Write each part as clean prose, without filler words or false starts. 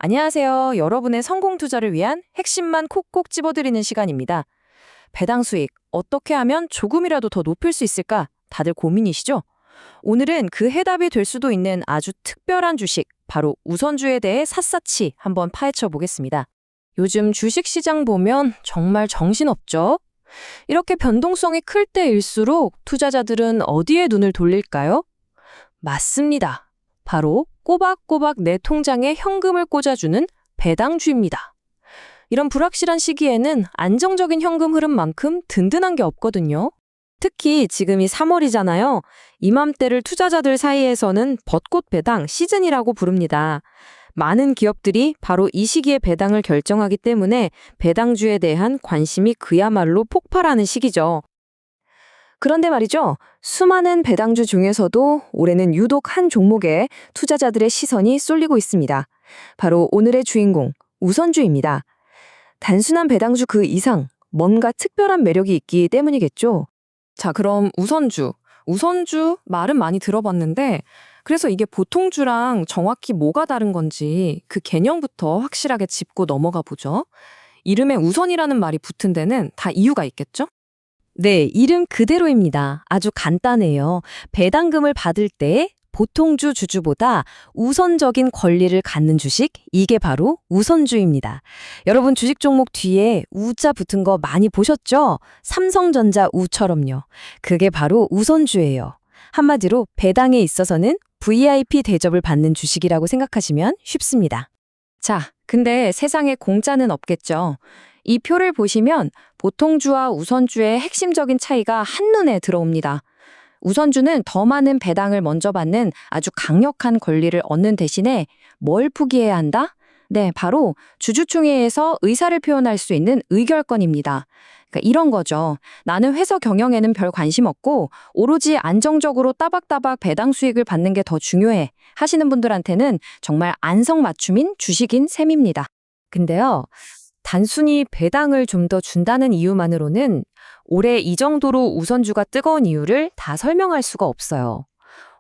안녕하세요. 여러분의 성공 투자를 위한 핵심만 콕콕 집어드리는 시간입니다. 배당 수익 어떻게 하면 조금이라도 더 높일 수 있을까? 다들 고민이시죠? 오늘은 그 해답이 될 수도 있는 아주 특별한 주식, 바로 우선주에 대해 샅샅이 한번 파헤쳐 보겠습니다. 요즘 주식시장 보면 정말 정신없죠? 이렇게 변동성이 클 때일수록 투자자들은 어디에 눈을 돌릴까요? 맞습니다. 바로 꼬박꼬박 내 통장에 현금을 꽂아주는 배당주입니다. 이런 불확실한 시기에는 안정적인 현금 흐름만큼 든든한 게 없거든요. 특히 지금이 3월이잖아요. 이맘때를 투자자들 사이에서는 벚꽃 배당 시즌이라고 부릅니다. 많은 기업들이 바로 이 시기에 배당을 결정하기 때문에 배당주에 대한 관심이 그야말로 폭발하는 시기죠. 그런데 말이죠. 수많은 배당주 중에서도 올해는 유독 한 종목에 투자자들의 시선이 쏠리고 있습니다. 바로 오늘의 주인공, 우선주입니다. 단순한 배당주 그 이상 뭔가 특별한 매력이 있기 때문이겠죠. 자, 그럼 우선주. 우선주 말은 많이 들어봤는데 그래서 이게 보통주랑 정확히 뭐가 다른 건지 그 개념부터 확실하게 짚고 넘어가 보죠. 이름에 우선이라는 말이 붙은 데는 다 이유가 있겠죠? 네, 이름 그대로입니다. 아주 간단해요. 배당금을 받을 때 보통주 주주보다 우선적인 권리를 갖는 주식, 이게 바로 우선주입니다. 여러분 주식 종목 뒤에 우자 붙은 거 많이 보셨죠? 삼성전자 우처럼요. 그게 바로 우선주예요. 한마디로 배당에 있어서는 VIP 대접을 받는 주식이라고 생각하시면 쉽습니다. 자, 근데 세상에 공짜는 없겠죠. 이 표를 보시면 보통주와 우선주의 핵심적인 차이가 한눈에 들어옵니다. 우선주는 더 많은 배당을 먼저 받는 아주 강력한 권리를 얻는 대신에 뭘 포기해야 한다? 네, 바로 주주총회에서 의사를 표현할 수 있는 의결권입니다. 그러니까 이런 거죠. 나는 회사 경영에는 별 관심 없고 오로지 안정적으로 따박따박 배당 수익을 받는 게 더 중요해 하시는 분들한테는 정말 안성맞춤인 주식인 셈입니다. 근데요, 단순히 배당을 좀 더 준다는 이유만으로는 올해 이 정도로 우선주가 뜨거운 이유를 다 설명할 수가 없어요.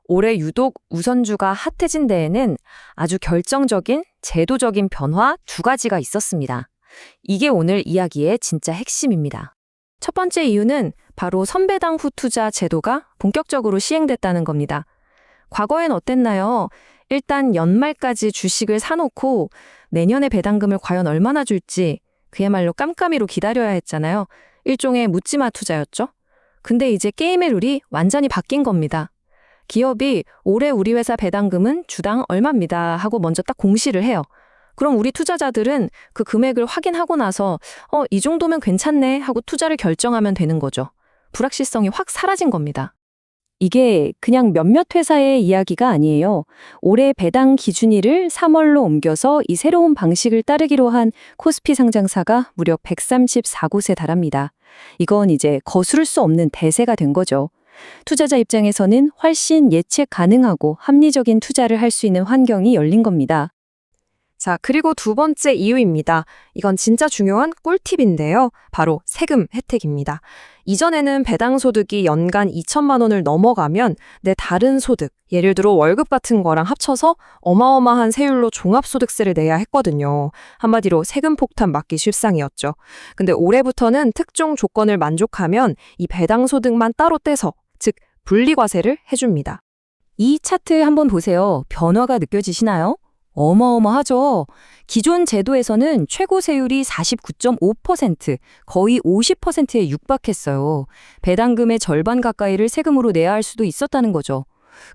올해 유독 우선주가 핫해진 데에는 아주 결정적인 제도적인 변화 두 가지가 있었습니다. 이게 오늘 이야기의 진짜 핵심입니다. 첫 번째 이유는 바로 선배당 후 투자 제도가 본격적으로 시행됐다는 겁니다. 과거엔 어땠나요? 일단 연말까지 주식을 사놓고 내년에 배당금을 과연 얼마나 줄지 그야말로 깜깜이로 기다려야 했잖아요. 일종의 묻지마 투자였죠. 근데 이제 게임의 룰이 완전히 바뀐 겁니다. 기업이 올해 우리 회사 배당금은 주당 얼마입니다 하고 먼저 딱 공시를 해요. 그럼 우리 투자자들은 그 금액을 확인하고 나서 이 정도면 괜찮네 하고 투자를 결정하면 되는 거죠. 불확실성이 확 사라진 겁니다. 이게 그냥 몇몇 회사의 이야기가 아니에요. 올해 배당 기준일을 3월로 옮겨서 이 새로운 방식을 따르기로 한 코스피 상장사가 무려 134곳에 달합니다. 이건 이제 거스를 수 없는 대세가 된 거죠. 투자자 입장에서는 훨씬 예측 가능하고 합리적인 투자를 할 수 있는 환경이 열린 겁니다. 자, 그리고 두 번째 이유입니다. 이건 진짜 중요한 꿀팁인데요. 바로 세금 혜택입니다. 이전에는 배당 소득이 연간 2천만 원을 넘어가면 내 다른 소득, 예를 들어 월급 같은 거랑 합쳐서 어마어마한 세율로 종합소득세를 내야 했거든요. 한마디로 세금 폭탄 맞기 십상이었죠. 근데 올해부터는 특정 조건을 만족하면 이 배당 소득만 따로 떼서, 즉 분리과세를 해줍니다. 이 차트 한번 보세요. 변화가 느껴지시나요? 어마어마하죠. 기존 제도에서는 최고 세율이 49.5%, 거의 50%에 육박했어요. 배당금의 절반 가까이를 세금으로 내야 할 수도 있었다는 거죠.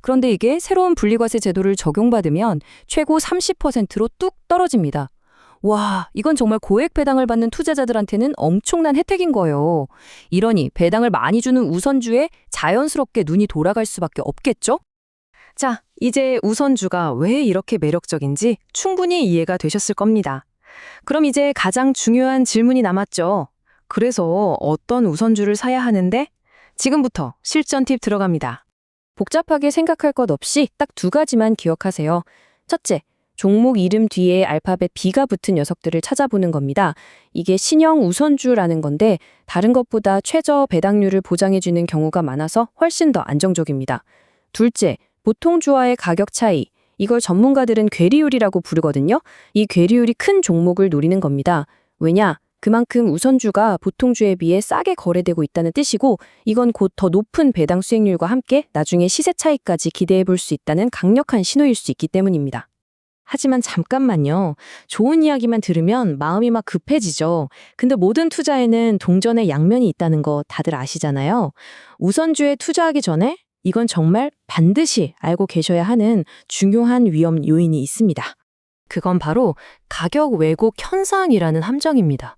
그런데 이게 새로운 분리과세 제도를 적용받으면 최고 30%로 뚝 떨어집니다. 와, 이건 정말 고액 배당을 받는 투자자들한테는 엄청난 혜택인 거예요. 이러니 배당을 많이 주는 우선주에 자연스럽게 눈이 돌아갈 수밖에 없겠죠? 자, 이제 우선주가 왜 이렇게 매력적인지 충분히 이해가 되셨을 겁니다. 그럼 이제 가장 중요한 질문이 남았죠. 그래서 어떤 우선주를 사야 하는데? 지금부터 실전 팁 들어갑니다. 복잡하게 생각할 것 없이 딱 두 가지만 기억하세요. 첫째, 종목 이름 뒤에 알파벳 B가 붙은 녀석들을 찾아보는 겁니다. 이게 신형 우선주라는 건데 다른 것보다 최저 배당률을 보장해주는 경우가 많아서 훨씬 더 안정적입니다. 둘째, 보통주와의 가격 차이, 이걸 전문가들은 괴리율이라고 부르거든요. 이 괴리율이 큰 종목을 노리는 겁니다. 왜냐? 그만큼 우선주가 보통주에 비해 싸게 거래되고 있다는 뜻이고 이건 곧 더 높은 배당 수익률과 함께 나중에 시세 차익까지 기대해 볼 수 있다는 강력한 신호일 수 있기 때문입니다. 하지만 잠깐만요. 좋은 이야기만 들으면 마음이 막 급해지죠. 근데 모든 투자에는 동전의 양면이 있다는 거 다들 아시잖아요. 우선주에 투자하기 전에 이건 정말 반드시 알고 계셔야 하는 중요한 위험 요인이 있습니다. 그건 바로 가격 왜곡 현상이라는 함정입니다.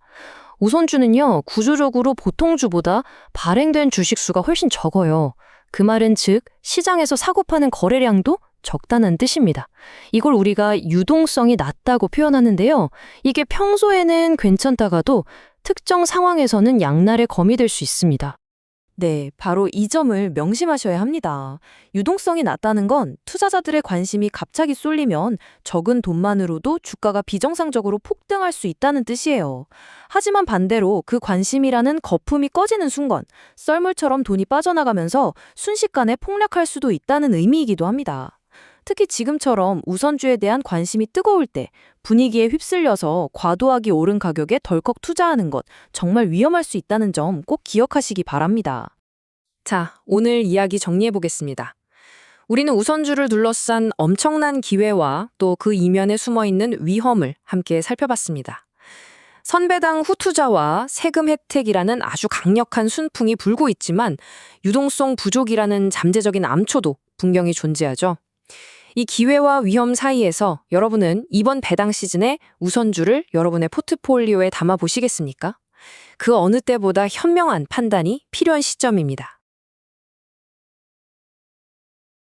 우선주는요, 구조적으로 보통주보다 발행된 주식 수가 훨씬 적어요. 그 말은 즉, 시장에서 사고 파는 거래량도 적다는 뜻입니다. 이걸 우리가 유동성이 낮다고 표현하는데요. 이게 평소에는 괜찮다가도 특정 상황에서는 양날의 검이 될 수 있습니다. 네, 바로 이 점을 명심하셔야 합니다. 유동성이 낮다는 건 투자자들의 관심이 갑자기 쏠리면 적은 돈만으로도 주가가 비정상적으로 폭등할 수 있다는 뜻이에요. 하지만 반대로 그 관심이라는 거품이 꺼지는 순간 썰물처럼 돈이 빠져나가면서 순식간에 폭락할 수도 있다는 의미이기도 합니다. 특히 지금처럼 우선주에 대한 관심이 뜨거울 때 분위기에 휩쓸려서 과도하게 오른 가격에 덜컥 투자하는 것 정말 위험할 수 있다는 점 꼭 기억하시기 바랍니다. 자, 오늘 이야기 정리해 보겠습니다. 우리는 우선주를 둘러싼 엄청난 기회와 또 그 이면에 숨어 있는 위험을 함께 살펴봤습니다. 선배당 후투자와 세금 혜택이라는 아주 강력한 순풍이 불고 있지만 유동성 부족이라는 잠재적인 암초도 분명히 존재하죠. 이 기회와 위험 사이에서 여러분은 이번 배당 시즌에 우선주를 여러분의 포트폴리오에 담아 보시겠습니까? 그 어느 때보다 현명한 판단이 필요한 시점입니다.